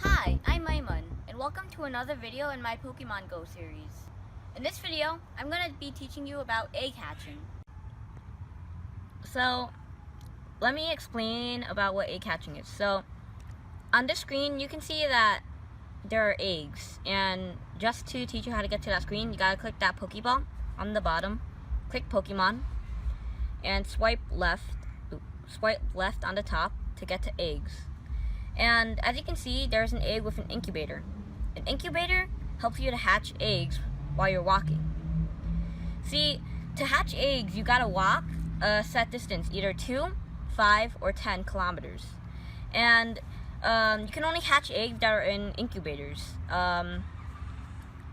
Hi, I'm Aiman, and welcome to another video in my Pokemon Go series. In this video, I'm going to be teaching you about egg hatching. So, let me explain about what egg hatching is. So, on this screen, you can see that there are eggs, and just to teach you how to get to that screen, you gotta click that Pokeball on the bottom, click Pokemon, and swipe left on the top to get to eggs. And as you can see, there's an egg with an incubator. An incubator helps you to hatch eggs while you're walking. See, to hatch eggs, you gotta walk a set distance, either 2, 5, or 10 kilometers. And you can only hatch eggs that are in incubators. And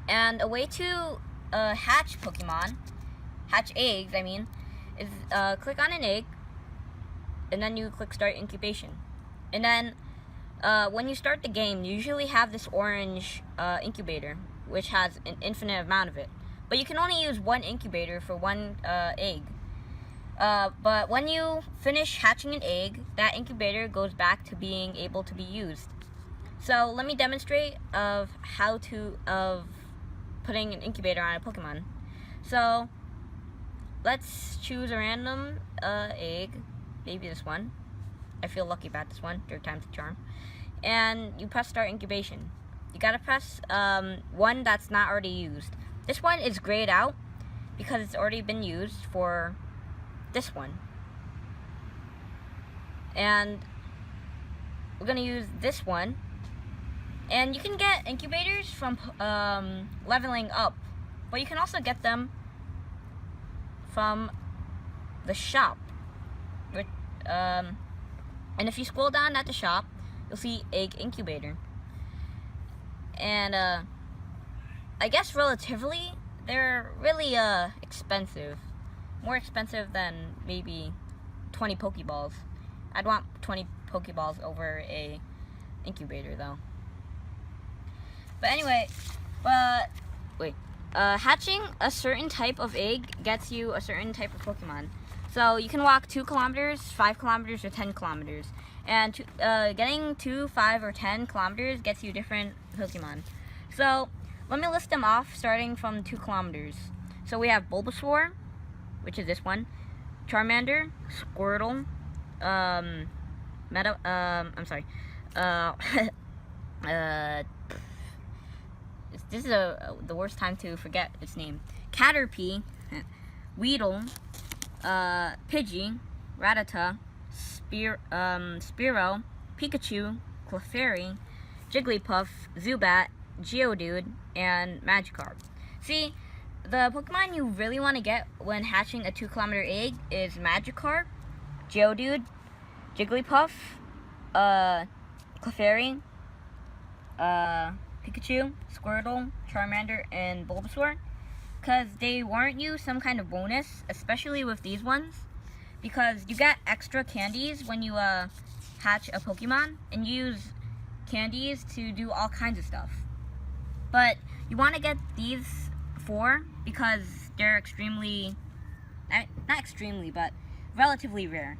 a way to hatch eggs, is click on an egg, and then you click start incubation. And then when you start the game, you usually have this orange incubator, which has an infinite amount of it. But you can only use one incubator for one egg. But when you finish hatching an egg, that incubator goes back to being able to be used. So let me demonstrate of putting an incubator on a Pokemon. So let's choose a random egg, maybe this one. I feel lucky about this one, 3rd time's the charm. And you press start incubation. You gotta press one that's not already used. This one is grayed out because it's already been used for this one. And we're gonna use this one. And you can get incubators from leveling up, but you can also get them from the shop. And if you scroll down at the shop, you'll see egg incubator. And I guess relatively, they're really expensive. More expensive than maybe 20 Pokeballs. I'd want 20 Pokeballs over a incubator though. But anyway, hatching a certain type of egg gets you a certain type of Pokemon. So you can walk 2 kilometers, 5 kilometers, or 10 kilometers. And getting 2, 5, or 10 kilometers gets you different Pokemon. So let me list them off starting from 2 kilometers. So we have Bulbasaur, which is this one, Charmander, Squirtle, this is the worst time to forget its name. Caterpie, Weedle, Pidgey, Rattata, Spearow, Pikachu, Clefairy, Jigglypuff, Zubat, Geodude, and Magikarp. See, the Pokemon you really want to get when hatching a 2-kilometer egg is Magikarp, Geodude, Jigglypuff, Clefairy, Pikachu, Squirtle, Charmander, and Bulbasaur. Because they warrant you some kind of bonus, especially with these ones. Because you get extra candies when you hatch a Pokemon, and you use candies to do all kinds of stuff. But you want to get these 4 because they're not extremely, but relatively rare.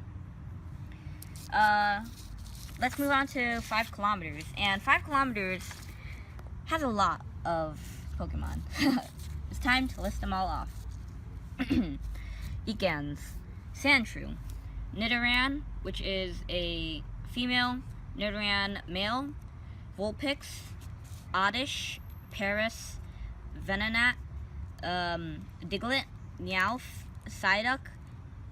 Let's move on to 5 kilometers. And 5 kilometers has a lot of Pokemon. It's time to list them all off. Ekans, Sandshrew, Nidoran, which is a female, Nidoran male, Vulpix, Oddish, Paris, Venonat, Diglett, Meowth, Psyduck,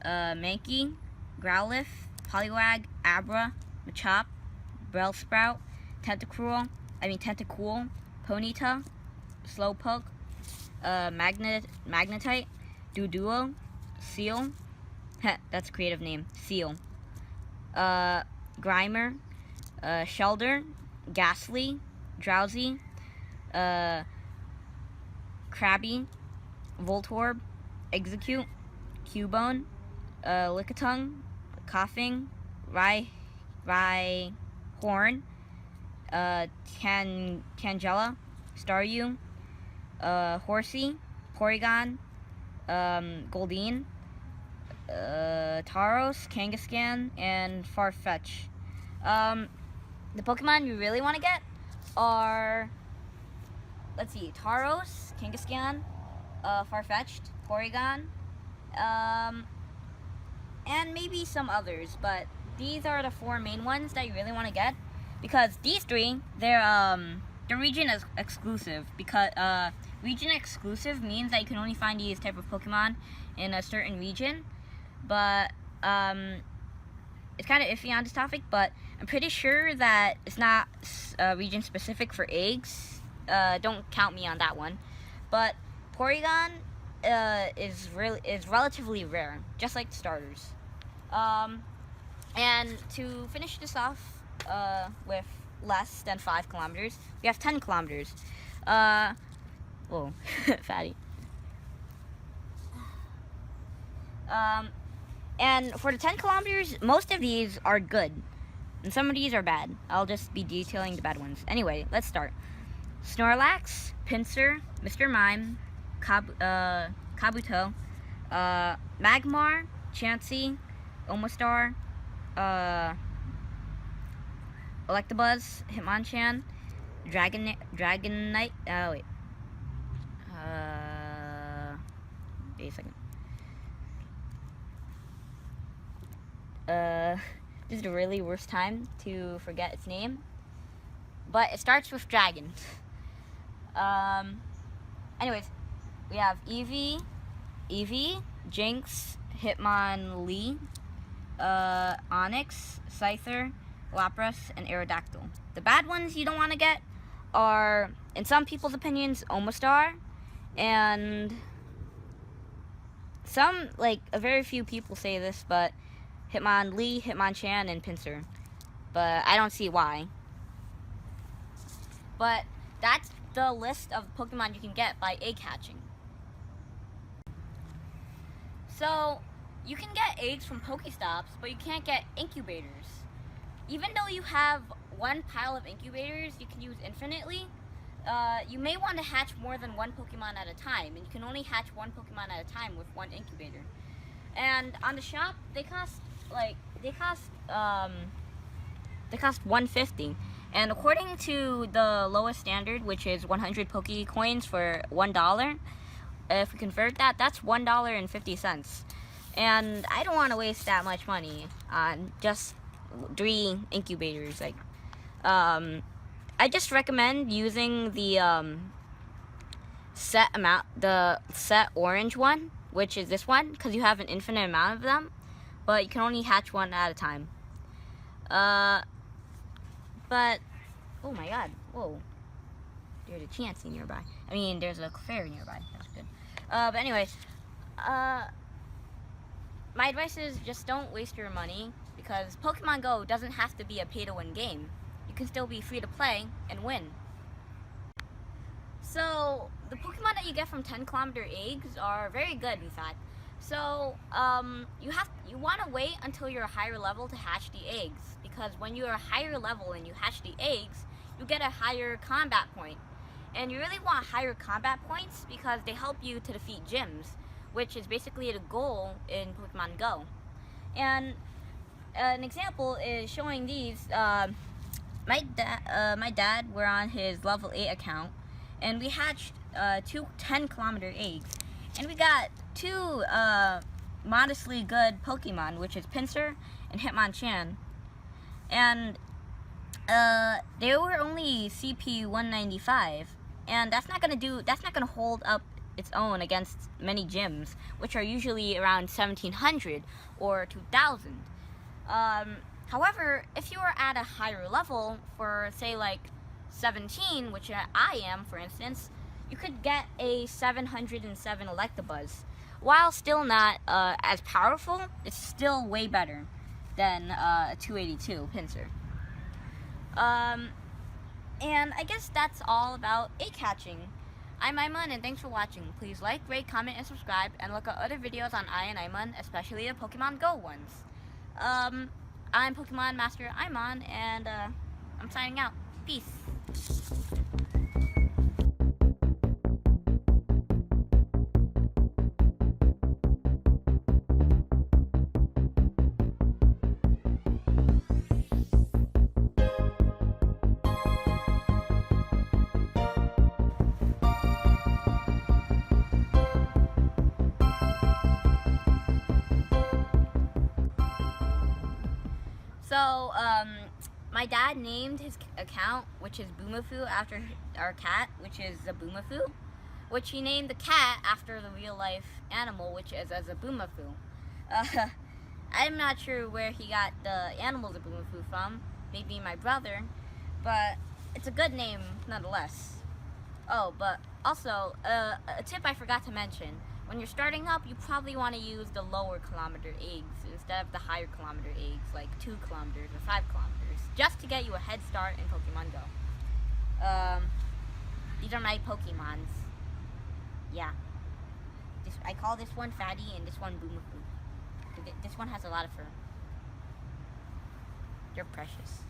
Mankey, Growlithe, Poliwag, Abra, Machop, Bellsprout, Tentacool, Ponyta, Slowpoke, Magnetite, Doduo, Seal, that's a creative name, Seal, Grimer, Shelder, Ghastly, Drowsy, Krabby, Voltorb, Execute, Cubone, Lickitung, Coughing, Rhyhorn, Tangela, Staryu, Horsey, Porygon, Goldeen, Tauros, Kangaskhan, and Farfetch. The Pokemon you really want to get are, let's see, Tauros, Kangaskhan, Farfetch'd, Porygon, and maybe some others, but these are the 4 main ones that you really want to get, because these 3, they're region exclusive, because region exclusive means that you can only find these type of Pokemon in a certain region, but it's kind of iffy on this topic, but I'm pretty sure that it's not region specific for eggs. Don't count me on that one. But Porygon is relatively rare, just like the starters. And to finish this off with less than 5 kilometers, we have 10 kilometers. Whoa, fatty. And for the 10 kilometers, most of these are good, and some of these are bad. I'll just be detailing the bad ones. Anyway, let's start. Snorlax, Pinsir, Mr. Mime, Kabuto, Magmar, Chansey, Omastar, Electabuzz, Hitmonchan, Dragonite, wait a second. This is the really worst time to forget its name, but it starts with dragon. Anyways, we have Eevee, Jinx, Hitmonlee, Onix, Scyther, Lapras, and Aerodactyl. The bad ones you don't want to get are, in some people's opinions, Omastar, and some, like, a very few people say this, but Hitmonlee, Hitmonchan, and Pinsir. But I don't see why. But that's the list of Pokemon you can get by egg hatching. So, you can get eggs from Pokéstops, but you can't get incubators. Even though you have one pile of incubators you can use infinitely, you may want to hatch more than 1 Pokemon at a time, and you can only hatch 1 Pokemon at a time with 1 incubator. And on the shop, they cost $150, and according to the lowest standard, which is 100 Pokecoins for $1, if we convert that, that's $1.50. And I don't want to waste that much money on just 3 incubators. Like, I just recommend using the set orange one, which is this one, because you have an infinite amount of them, but you can only hatch 1 at a time. But, oh my god, whoa, there's a Chansey nearby. I mean, there's a Clefairy nearby, that's good. But anyway, my advice is just don't waste your money, because Pokemon Go doesn't have to be a pay-to-win game. You can still be free to play and win. So, the Pokemon that you get from 10-kilometer eggs are very good, in fact. So, you want to wait until you're a higher level to hatch the eggs, because when you're a higher level and you hatch the eggs, you get a higher combat point. And you really want higher combat points because they help you to defeat gyms, which is basically the goal in Pokemon Go. And an example is showing these. My dad were on his level 8 account, and we hatched 2 10-kilometer eggs, and we got 2 modestly good Pokemon, which is Pinsir and Hitmonchan, and they were only CP 195, and that's not gonna hold up its own against many gyms, which are usually around 1700 or 2000. However, if you are at a higher level, for say like 17, which I am, for instance, you could get a 707 Electabuzz. While still not as powerful, it's still way better than a 282 Pinsir. And I guess that's all about egg hatching. I'm Aiman, and thanks for watching. Please like, rate, comment, and subscribe, and look at other videos on EyeOnAiman, especially the Pokemon Go ones. I'm Pokemon Master Aiman, and I'm signing out. Peace. So, my dad named his account, which is Boomafoo, after our cat, which is a Boomafoo, which he named the cat after the real life animal, which is as a Boomafoo. I'm not sure where he got the animals of Boomafoo from, maybe my brother, but it's a good name nonetheless. Oh, but also, a tip I forgot to mention. When you're starting up, you probably want to use the lower kilometer eggs instead of the higher kilometer eggs, like 2 kilometers or 5 kilometers, just to get you a head start in Pokemon Go. These are my Pokemons. Yeah. I call this one Fatty and this one Boomafoo. This one has a lot of fur. They're precious.